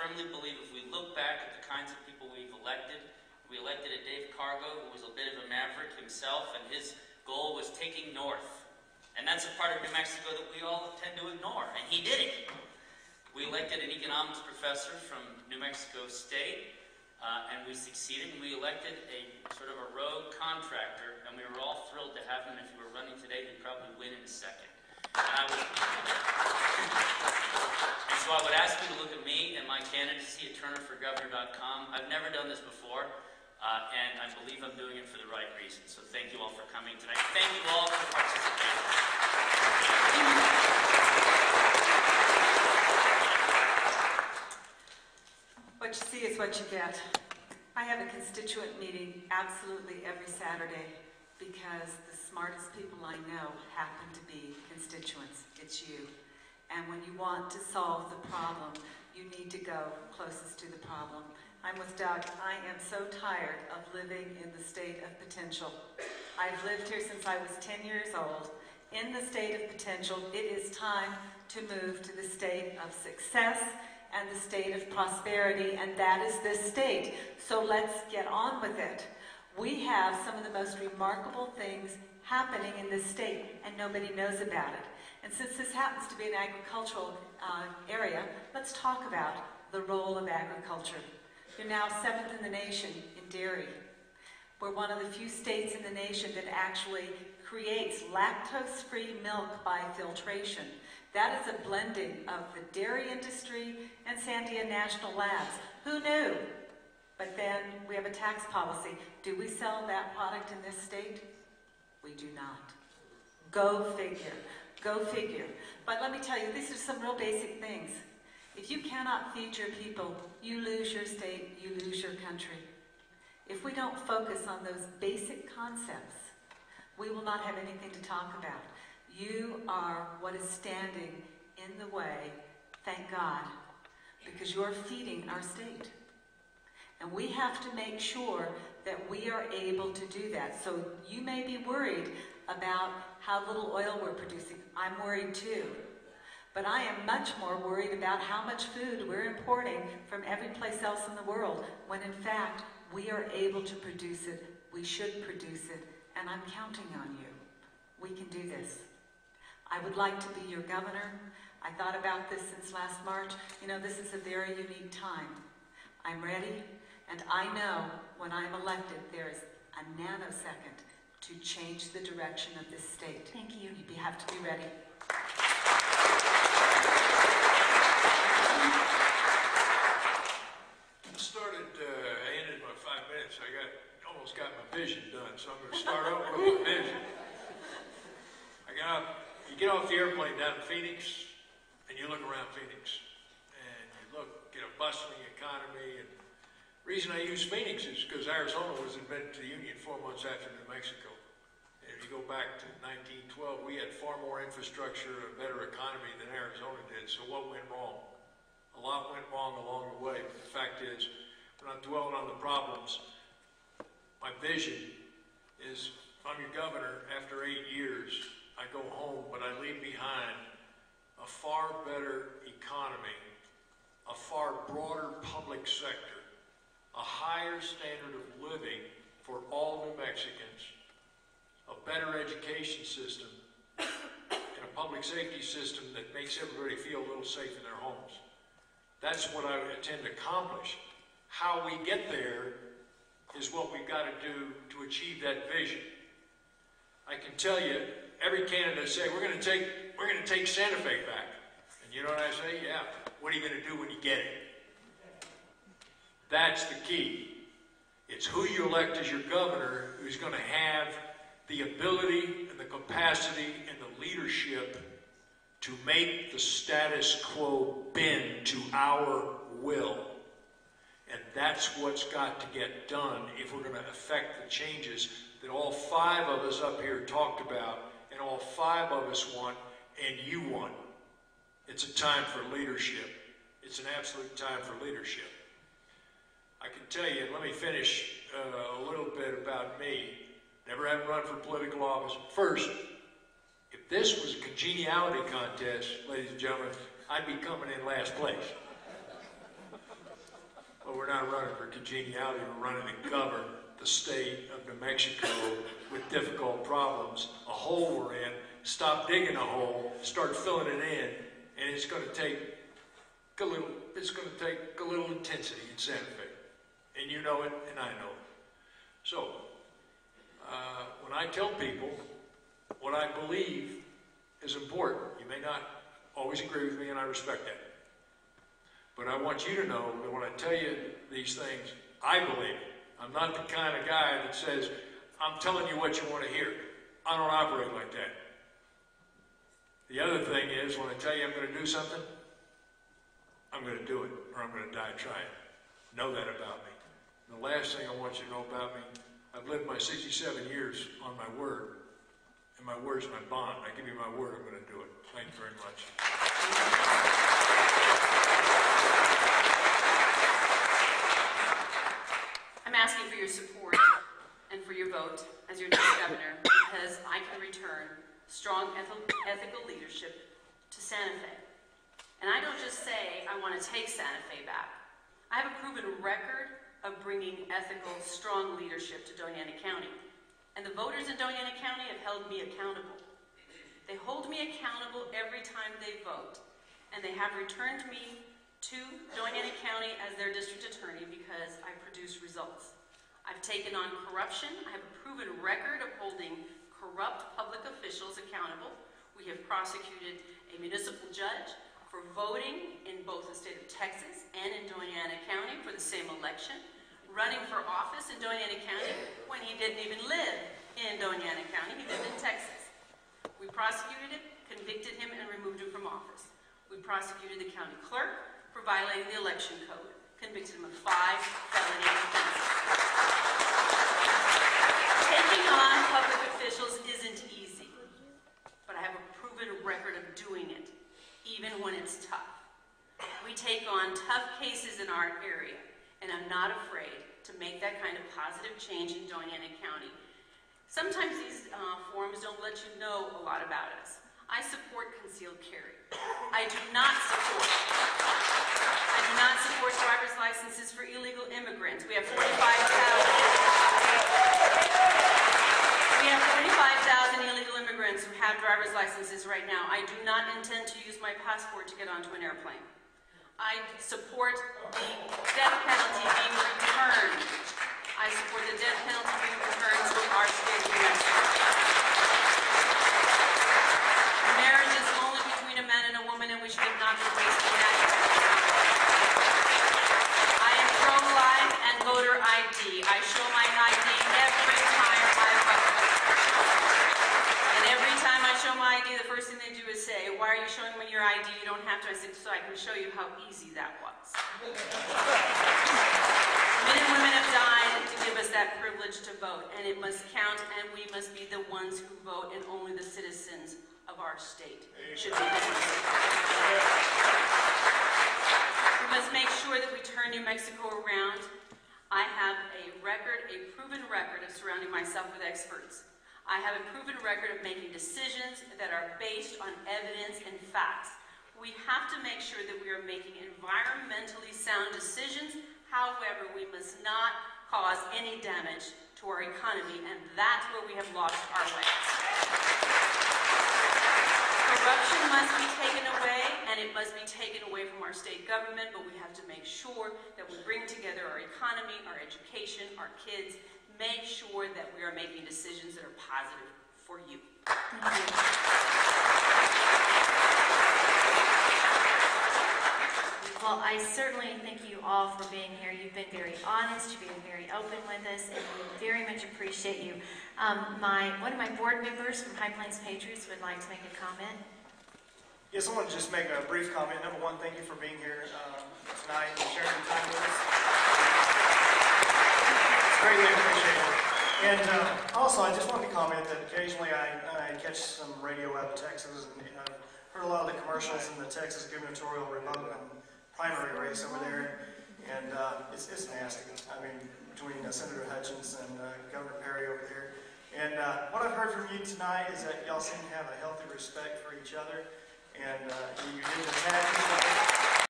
firmly believe if we look back at the kinds of people we elected a Dave Cargo, who was a bit of a maverick himself, and his goal was taking north. And that's a part of New Mexico that we all tend to ignore, and he did it. We elected an economics professor from New Mexico State, and we succeeded, and we elected a sort of a rogue contractor, and we were all thrilled to have him. If he were running today, he'd probably win in a second. And so I would ask you to look at me and my candidacy at turnerforgovernor.com. I've never done this before, and I believe I'm doing it for the right reasons. So thank you all for coming tonight. Thank you all for participating. What you see is what you get. I have a constituent meeting absolutely every Saturday because the smartest people I know happen to be constituents. It's you. And when you want to solve the problem, you need to go closest to the problem. I'm with Doug. I am so tired of living in the state of potential. I've lived here since I was 10 years old. In the state of potential, it is time to move to the state of success and the state of prosperity, and that is this state. So let's get on with it. We have some of the most remarkable things happening in this state, and nobody knows about it. And since this happens to be an agricultural area, let's talk about the role of agriculture. You're now 7th in the nation in dairy. We're one of the few states in the nation that actually creates lactose-free milk by filtration. That is a blending of the dairy industry and Sandia National Labs. Who knew? But then we have a tax policy. Do we sell that product in this state? We do not. Go figure. Go figure. But let me tell you, these are some real basic things. If you cannot feed your people, you lose your state, you lose your country. If we don't focus on those basic concepts, we will not have anything to talk about. You are what is standing in the way, thank God, because you're feeding our state. And we have to make sure that we are able to do that. So you may be worried about how little oil we're producing. I'm worried too. But I am much more worried about how much food we're importing from every place else in the world, when in fact we are able to produce it, we should produce it, and I'm counting on you. We can do this. I would like to be your governor. I thought about this since last March. You know, this is a very unique time. I'm ready, and I know when I'm elected there is a nanosecond to change the direction of this state. Thank you. You have to be ready. I ended my 5 minutes. I almost got my vision done, so I'm going to start over with my vision. You get off the airplane down in Phoenix, and you look around Phoenix, and you look at a bustling economy. And the reason I use Phoenix is because Arizona was admitted to the Union 4 months after New Mexico. And if you go back to 1912, we had far more infrastructure, a better economy than Arizona did. So what went wrong? A lot went wrong along the way. But the fact is, we're not dwelling on the problems. My vision is, if I'm your governor, after 8 years, I go home, but I leave behind a far better economy, a far broader public sector, a higher standard of living for all New Mexicans, a better education system, and a public safety system that makes everybody feel a little safe in their homes. That's what I intend to accomplish. How we get there is what we've got to do to achieve that vision. I can tell you, every candidate say, we're going to take Santa Fe back. And you know what I say? Yeah. What are you going to do when you get it? That's the key. It's who you elect as your governor who's going to have the ability and the capacity and the leadership to make the status quo bend to our will. And that's what's got to get done if we're going to affect the changes that all 5 of us up here talked about, and all 5 of us want, and you want. It's a time for leadership. It's an absolute time for leadership. I can tell you, let me finish a little bit about me. Never having run for political office. First, if this was a congeniality contest, ladies and gentlemen, I'd be coming in last place. congeniality to run and govern the state of New Mexico with difficult problems, a hole we're in, stop digging a hole, start filling it in, and it's going to take a little intensity in Santa Fe. And you know it, and I know it. So, when I tell people what I believe is important, you may not always agree with me, and I respect that. But I want you to know that when I tell you these things, I believe it. I'm not the kind of guy that says, I'm telling you what you want to hear. I don't operate like that. The other thing is, when I tell you I'm going to do something, I'm going to do it, or I'm going to die trying. Know that about me. And the last thing I want you to know about me, I've lived my 67 years on my word, and my word's my bond. I give you my word, I'm going to do it. Thank you very much. I'm asking for your support and for your vote as your next governor because I can return strong ethical leadership to Santa Fe. And I don't just say I want to take Santa Fe back. I have a proven record of bringing ethical, strong leadership to Doña Ana County. And the voters in Doña Ana County have held me accountable. They hold me accountable every time they vote. And they have returned me to Doña Ana County as their district attorney because I produce results. I've taken on corruption. I have a proven record of holding corrupt public officials accountable. We have prosecuted a municipal judge for voting in both the state of Texas and in Doña Ana County for the same election, running for office in Doña Ana County when he didn't even live in Doña Ana County, he lived in Texas. We prosecuted him, convicted him, and removed him from office. We prosecuted the county clerk for violating the election code, convicted him of 5 felony offenses. Taking on public officials isn't easy, but I have a proven record of doing it, even when it's tough. We take on tough cases in our area, and I'm not afraid to make that kind of positive change in Doña Ana County. Sometimes these forums don't let you know a lot about us. I support concealed carry. I do not support driver's licenses for illegal immigrants. We have 45,000 illegal immigrants who have driver's licenses right now. I do not intend to use my passport to get onto an airplane. I support the death penalty being returned. I support the death penalty being returned to our state of New Mexico. Marriage is only between a man and a woman, and we should not be wasting that. I am pro-life and voter ID. I show my ID every time I vote. And every time I show my ID, the first thing they do is say, "Why are you showing me your ID? You don't have to." I said, "So I can show you how easy that was." Men and women have died to give us that privilege to vote, and it must count, and we must be the ones who vote, and only the citizens of our state should be the ones who vote. We must make sure that we turn New Mexico around. I have a proven record of surrounding myself with experts. I have a proven record of making decisions that are based on evidence and facts. We have to make sure that we are making environmentally sound decisions. However, we must not cause any damage to our economy, and that's where we have lost our way. Corruption must be taken away, and it must be taken away from our state government, but we have to make sure that we bring together our economy, our education, our kids, make sure that we are making decisions that are positive for you. Thank you. Well, I certainly thank you all for being here. You've been very honest, you've been very open with us, and we very much appreciate you. One of my board members from High Plains Patriots would like to make a comment. Yes, I want to just make a brief comment. Number one, thank you for being here tonight and sharing your time with us. It's greatly appreciated. And also, I just wanted to comment that occasionally I catch some radio out of Texas, and I've heard a lot of the commercials in the Texas gubernatorial Republican primary race over there, and it's nasty. I mean, between Senator Hutchins and Governor Perry over there. And what I've heard from you tonight is that y'all seem to have a healthy respect for each other, and you didn't attack each other.